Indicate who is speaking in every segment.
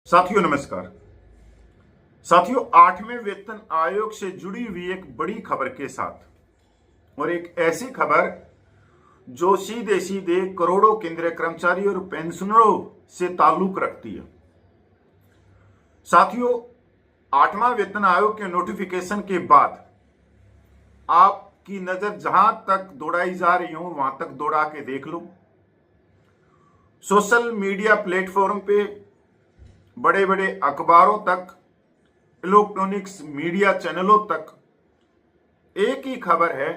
Speaker 1: साथियों नमस्कार। साथियों, 8वें वेतन आयोग से जुड़ी हुई एक बड़ी खबर के साथ, और एक ऐसी खबर जो सीधे सीधे करोड़ों केंद्रीय कर्मचारी और पेंशनरों से ताल्लुक रखती है। साथियों, 8वां वेतन आयोग के नोटिफिकेशन के बाद आपकी नजर जहां तक दौड़ाई जा रही हो वहां तक दौड़ा के देख लो। सोशल मीडिया प्लेटफॉर्म पे, बड़े बड़े अखबारों तक, इलेक्ट्रॉनिक्स मीडिया चैनलों तक एक ही खबर है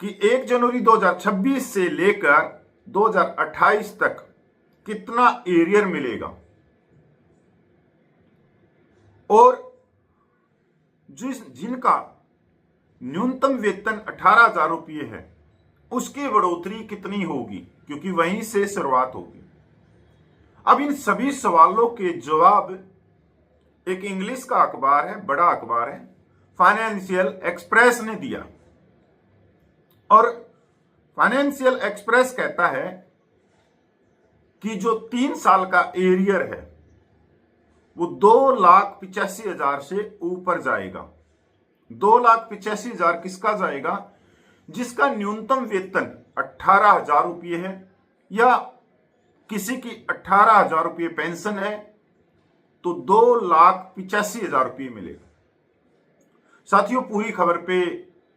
Speaker 1: कि 1 जनवरी 2026 से लेकर 2028 तक कितना एरियर मिलेगा, और जिनका न्यूनतम वेतन 18,000 रुपये है उसकी बढ़ोतरी कितनी होगी, क्योंकि वहीं से शुरुआत होगी। अब इन सभी सवालों के जवाब एक इंग्लिश का अखबार है, बड़ा अखबार है, फाइनेंशियल एक्सप्रेस ने दिया। और फाइनेंशियल एक्सप्रेस कहता है कि जो 3 साल का एरियर है वो 2,85,000 से ऊपर जाएगा। 2,85,000 किसका जाएगा? जिसका न्यूनतम वेतन 18,000 रुपये है, या किसी की 18,000 रुपये पेंशन है तो 2,85,000 रुपये मिलेगा। साथियों, पूरी खबर पे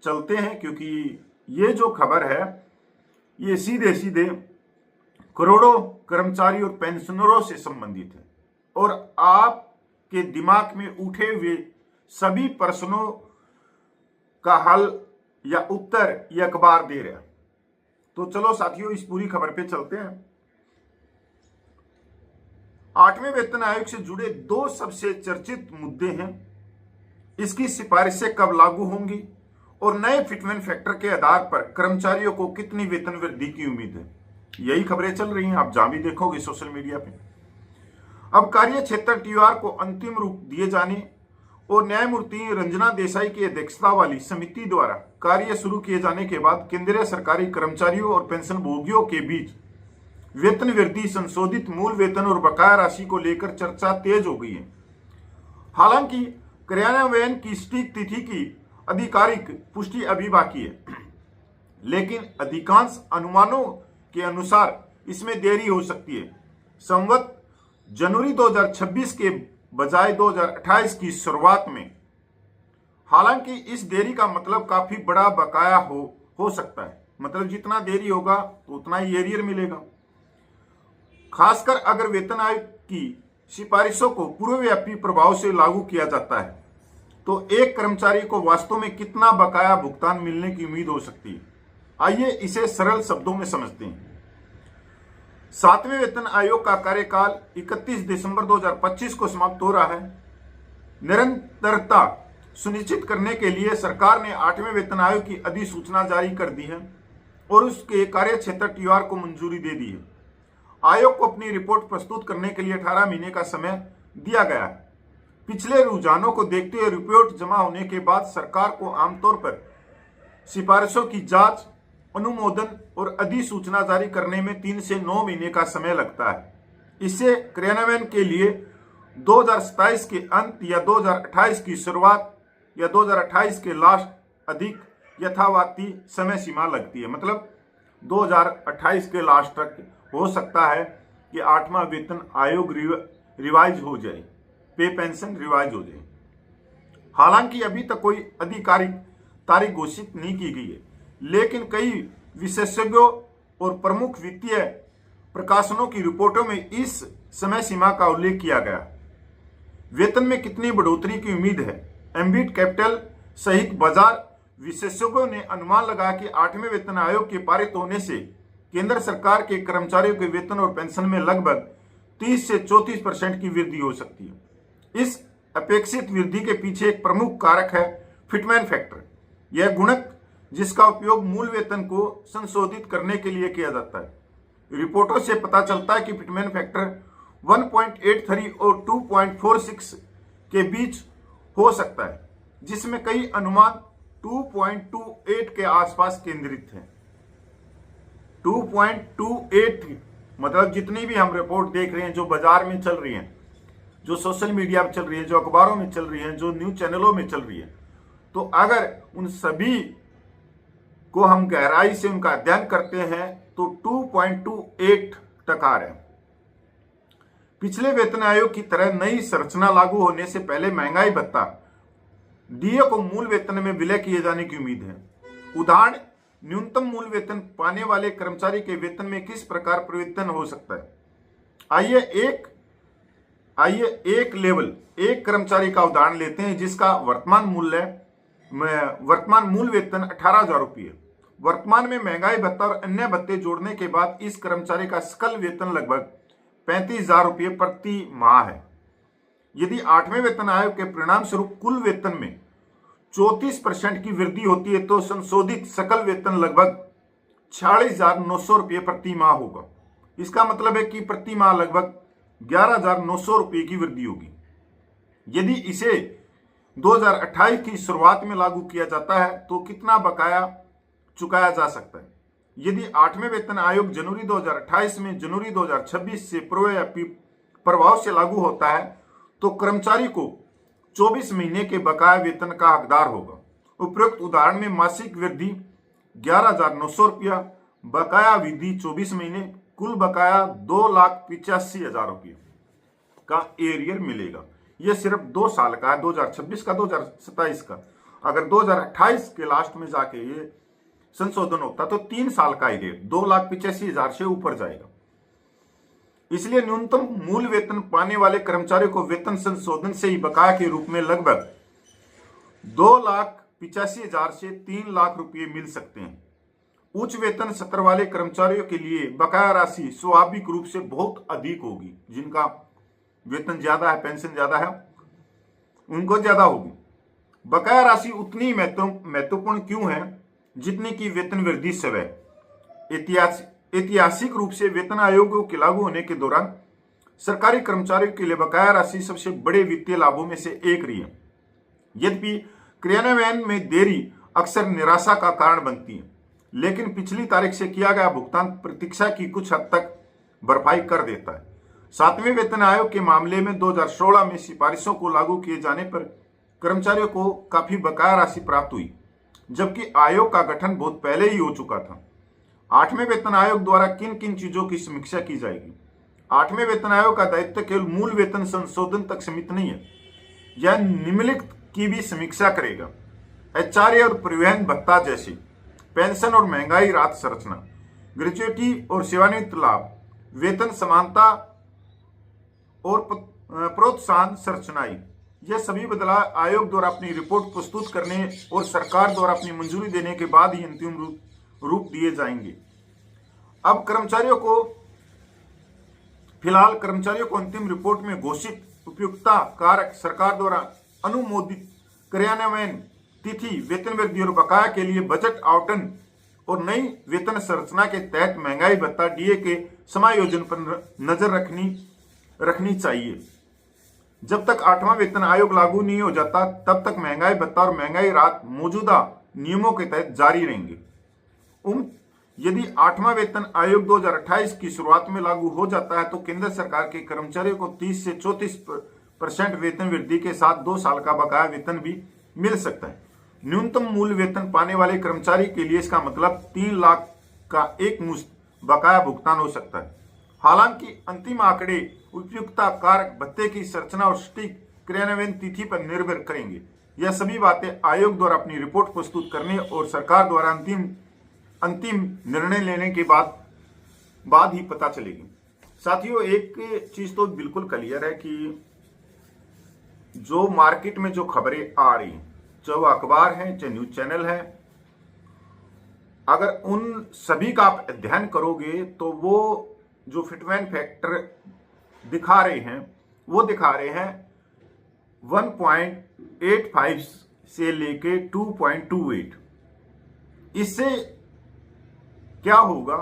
Speaker 1: चलते हैं, क्योंकि ये जो खबर है ये सीधे सीधे करोड़ों कर्मचारी और पेंशनरों से संबंधित है, और आपके दिमाग में उठे हुए सभी प्रश्नों का हल या उत्तर ये अखबार दे रहा है। तो चलो साथियों, इस पूरी खबर पे चलते हैं। 8वें वेतन आयोग से जुड़े 2 सबसे चर्चित मुद्दे हैं। इसकी सिफारिशें कब लागू होंगी, और नए फिटमेंट फैक्टर के आधार पर कर्मचारियों को कितनी वेतन वृद्धि की उम्मीद है। यही खबरें चल रही हैं, आप जहां भी देखोगे सोशल मीडिया पे। अब कार्य क्षेत्र टीआर को अंतिम रूप दिए जाने और न्यायमूर्ति रंजना देसाई की अध्यक्षता वाली समिति द्वारा कार्य शुरू किए जाने के बाद केंद्रीय सरकारी कर्मचारियों और पेंशन भोगियों के बीच वेतन वृद्धि, संशोधित मूल वेतन और बकाया राशि को लेकर चर्चा तेज हो गई है। हालांकि क्रियान्वयन की सटीक तिथि की आधिकारिक पुष्टि अभी बाकी है, लेकिन अधिकांश अनुमानों के अनुसार इसमें देरी हो सकती है। संवत जनवरी 2026 के बजाय 2028 की शुरुआत में। हालांकि इस देरी का मतलब काफी बड़ा बकाया हो सकता है। मतलब जितना देरी होगा तो उतना ही एरियर मिलेगा। खासकर अगर वेतन आयोग की सिफारिशों को पूर्वव्यापी प्रभाव से लागू किया जाता है तो एक कर्मचारी को वास्तव में कितना बकाया भुगतान मिलने की उम्मीद हो सकती है। आइए इसे सरल शब्दों में समझते हैं। 7वें वेतन आयोग का कार्यकाल 31 दिसंबर 2025 को समाप्त हो रहा है। निरंतरता सुनिश्चित करने के लिए सरकार ने 8वें वेतन आयोग की अधिसूचना जारी कर दी है और उसके कार्य क्षेत्र टीआर को मंजूरी दे दी है। आयोग को अपनी रिपोर्ट प्रस्तुत करने के लिए 18 महीने का समय दिया गया है। पिछले रुझानों को देखते हुए रिपोर्ट जमा होने के बाद सरकार को आमतौर पर सिफारिशों की जांच, अनुमोदन और अधिसूचना जारी करने में 3 से 9 महीने का समय लगता है। इसे क्रियान्वयन के लिए 2027 के अंत या 2028 की शुरुआत या 2028 के लास्ट अधिक यथार्थवादी समय सीमा लगती है। मतलब 2028 के लास्ट तक हो सकता है कि 8वां वेतन आयोग रिवाइज हो जाए, पे पेंशन रिवाइज हो जाए। हालांकि अभी तक कोई आधिकारिक तारीख घोषित नहीं की गई है, लेकिन कई विशेषज्ञों और प्रमुख वित्तीय प्रकाशनों की रिपोर्टों में इस समय सीमा का उल्लेख किया गया। वेतन में कितनी बढ़ोतरी की उम्मीद है? एम्बिट कैपिटल सहित बाजार विशेषज्ञों ने अनुमान लगाया कि 8वें वेतन आयोग के पारित होने से केंद्र सरकार के कर्मचारियों के वेतन और पेंशन में लगभग 30 से 34% की वृद्धि हो सकती है। इस अपेक्षित वृद्धि के पीछे एक प्रमुख कारक है फिटमेंट फैक्टर। यह गुणक जिसका उपयोग मूल वेतन को संशोधित करने के लिए किया जाता है। रिपोर्टों से पता चलता है कि फिटमेंट फैक्टर 1.83 और 2.46 के बीच हो सकता है, जिसमें कई अनुमान 2.28 के आसपास केंद्रित हैं। 2.28 मतलब जितनी भी हम रिपोर्ट देख रहे हैं जो बाजार में चल रही हैं, जो सोशल मीडिया पर चल रही है, जो अखबारों में चल रही है, जो न्यूज चैनलों में चल रही है, तो अगर उन सभी को हम गहराई से उनका अध्ययन करते हैं तो 2.28 तक आ रहे हैं। पिछले वेतन आयोग की तरह नई संरचना लागू होने से पहले महंगाई भत्ता डीए को मूल वेतन में विलय किए जाने की उम्मीद है। उदाहरण, न्यूनतम मूल वेतन पाने वाले कर्मचारी के वेतन में किस प्रकार परिवर्तन हो सकता है। आइए एक लेवल एक कर्मचारी का उदाहरण लेते हैं जिसका वर्तमान मूल वेतन 18,000 रुपये। वर्तमान में महंगाई भत्ता और अन्य भत्ते जोड़ने के बाद इस कर्मचारी का सकल वेतन लगभग 35,000 रुपये प्रति माह है। यदि 8वें वेतन आयोग के परिणाम स्वरूप कुल वेतन में 34% की वृद्धि होती है तो संशोधित सकल वेतन लगभग 46,900 रुपये प्रति माह होगा। इसका मतलब है कि प्रति माह लगभग 11,900 रुपये की वृद्धि होगी। यदि इसे 2028 की शुरुआत में लागू किया जाता है तो कितना बकाया चुकाया जा सकता है। यदि 8वें वेतन आयोग जनवरी 2028 में जनवरी 2026 से प्रभाव से लागू होता है तो कर्मचारी को 24 महीने के बकाया वेतन का हकदार होगा। उपरोक्त उदाहरण में मासिक वृद्धि 11,900 रुपया, बकाया अवधि 24 महीने, कुल बकाया 2,85,000 रुपये का एरियर मिलेगा। यह सिर्फ 2 साल का है, 2026 का 2027 का। अगर 2028 के लास्ट में जाके ये संशोधन होता तो 3 साल का एरियर 2,85,000 से ऊपर जाएगा। इसलिए न्यूनतम मूल वेतन पाने वाले कर्मचारियों को वेतन संशोधन से ही बकाया के रूप में लगभग 2,85,000 से 3 लाख रुपये मिल सकते हैं। उच्च वेतन स्तर वाले कर्मचारियों के लिए बकाया राशि स्वाभाविक रूप से बहुत अधिक होगी। जिनका वेतन ज्यादा है, पेंशन ज्यादा है, उनको ज्यादा होगी। बकाया राशि उतनी महत्वपूर्ण क्यों है जितनी की वेतन वृद्धि स्वयं। ऐतिहासिक रूप से वेतन आयोगों के लागू होने के दौरान सरकारी कर्मचारियों के लिए बकाया राशि सबसे बड़े वित्तीय लाभों में से एक रही है। यद्यपि क्रियान्वयन में देरी अक्सर निराशा का कारण बनती है, लेकिन पिछली तारीख से किया गया भुगतान प्रतीक्षा की कुछ हद तक भरपाई कर देता है। 7वें वेतन आयोग के मामले में 2016 में सिफारिशों को लागू किए जाने पर कर्मचारियों को काफी बकाया राशि प्राप्त हुई, जबकि आयोग का गठन बहुत पहले ही हो चुका था। 8वें वेतन आयोग द्वारा किन किन चीजों की समीक्षा की जाएगी। 8वें वेतन आयोग का दायित्व केवल मूल वेतन संशोधन तक सीमित नहीं है, यह निम्नलिखित की भी समीक्षा करेगा। एचआरए और परिवहन भत्ता जैसे पेंशन और महंगाई राहत संरचना, ग्रेच्युटी और सेवानिवृत्त लाभ, वेतन समानता और प्रोत्साहन संरचनाएं। यह सभी बदलाव आयोग द्वारा अपनी रिपोर्ट प्रस्तुत करने और सरकार द्वारा अपनी मंजूरी देने के बाद ही अंतिम रूप दिए जाएंगे। अब फिलहाल कर्मचारियों को अंतिम रिपोर्ट में घोषित उपयुक्तता कारक, सरकार द्वारा अनुमोदित क्रियान्वयन तिथि, वेतन वृद्धि और बकाया के लिए बजट आवंटन और नई वेतन संरचना के तहत महंगाई भत्ता डीए के समायोजन पर नजर रखनी चाहिए। जब तक 8वां वेतन आयोग लागू नहीं हो जाता तब तक महंगाई भत्ता और महंगाई राहत मौजूदा नियमों के तहत जारी रहेंगे। यदि 8वां वेतन आयोग 2028 की शुरुआत में लागू हो जाता है तो केंद्र सरकार के कर्मचारियों को 30 से 34% वेतन वृद्धि के साथ 2 साल का बकाया वेतन भी मिल सकता है। न्यूनतम मूल वेतन पाने वाले कर्मचारी के लिए इसका मतलब 3 लाख का एक मुश्त बकाया भुगतान हो सकता है। हालांकि अंतिम आंकड़े उपयुक्तता कारक, भत्ते की संरचना और सटीक क्रियान्वयन तिथि पर निर्भर करेंगे। यह सभी बातें आयोग द्वारा अपनी रिपोर्ट प्रस्तुत करने और सरकार द्वारा अंतिम निर्णय लेने के बाद ही पता चलेगी। साथियों, एक चीज तो बिल्कुल क्लियर है कि जो मार्केट में जो खबरें आ रही, चाहे वो अखबार है चाहे न्यूज चैनल है, अगर उन सभी का आप अध्ययन करोगे तो वो जो फिटमैन फैक्टर दिखा रहे हैं वो दिखा रहे हैं 1.85 से लेके 2.28। इससे क्या होगा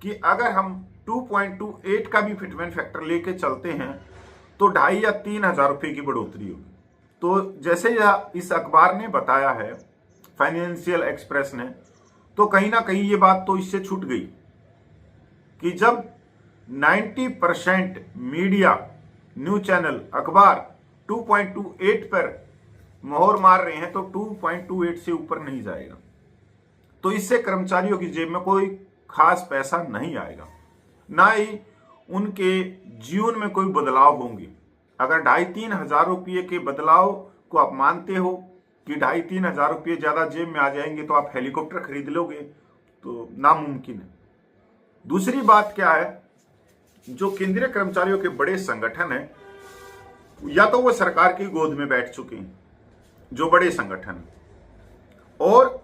Speaker 1: कि अगर हम 2.28 का भी फिटमैन फैक्टर लेके चलते हैं तो 2,500 या 3,000 रुपये की बढ़ोतरी होगी। तो जैसे यह इस अखबार ने बताया है, फाइनेंशियल एक्सप्रेस ने, तो कहीं ना कहीं ये बात तो इससे छूट गई कि जब 90% मीडिया, न्यूज चैनल, अखबार 2.28 पर मोहर मार रहे हैं, तो 2.28 से ऊपर नहीं जाएगा। तो इससे कर्मचारियों की जेब में कोई खास पैसा नहीं आएगा, ना ही उनके जीवन में कोई बदलाव होंगे। अगर 2,500-3 हजार रुपये के बदलाव को आप मानते हो कि 2,500-3 हजार रुपये ज्यादा जेब में आ जाएंगे तो आप हेलीकॉप्टर खरीद लोगे, तो नामुमकिन है। दूसरी बात क्या है, जो केंद्रीय कर्मचारियों के बड़े संगठन है, या तो वो सरकार की गोद में बैठ चुके हैं, जो बड़े संगठन, और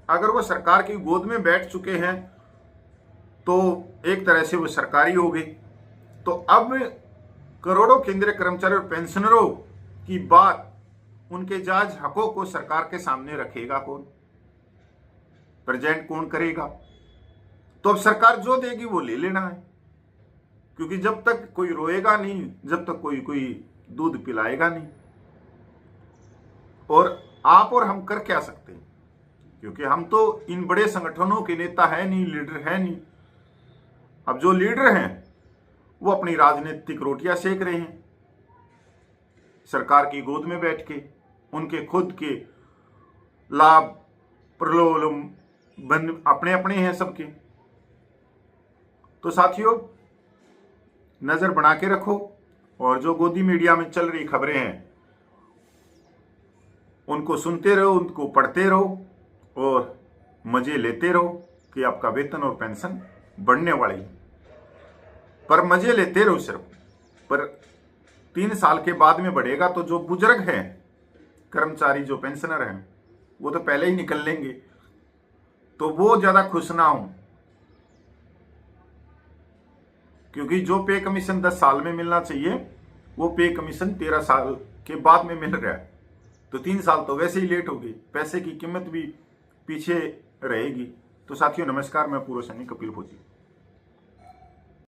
Speaker 1: अगर वो सरकार की गोद में बैठ चुके हैं तो एक तरह से वो सरकारी हो गई। तो अब करोड़ों केंद्रीय कर्मचारी और पेंशनरों की बात, उनके जायज हकों को सरकार के सामने रखेगा कौन, प्रेजेंट कौन करेगा? तो अब सरकार जो देगी वो ले लेना है, क्योंकि जब तक कोई रोएगा नहीं, जब तक कोई दूध पिलाएगा नहीं। और आप और हम कर क्या सकते हैं, क्योंकि हम तो इन बड़े संगठनों के नेता है नहीं, लीडर है नहीं। अब जो लीडर हैं वो अपनी राजनीतिक रोटियां सेक रहे हैं सरकार की गोद में बैठ के, उनके खुद के लाभ प्रलोभन अपने अपने हैं सबके। तो साथियों, नजर बना के रखो, और जो गोदी मीडिया में चल रही खबरें हैं उनको सुनते रहो, उनको पढ़ते रहो और मजे लेते रहो कि आपका वेतन और पेंशन बढ़ने वाली है। पर मजे लेते रहो सिर्फ, पर 3 साल के बाद में बढ़ेगा तो जो बुजुर्ग हैं कर्मचारी, जो पेंशनर हैं, वो तो पहले ही निकल लेंगे, तो वो ज्यादा खुश ना हो, क्योंकि जो पे कमीशन 10 साल में मिलना चाहिए वो पे कमीशन 13 साल के बाद में मिल रहा है। तो 3 साल तो वैसे ही लेट होगी, पैसे की कीमत भी पीछे रहेगी। तो साथियों नमस्कार, मैं पूर्व सैनिक कपिल भोजी।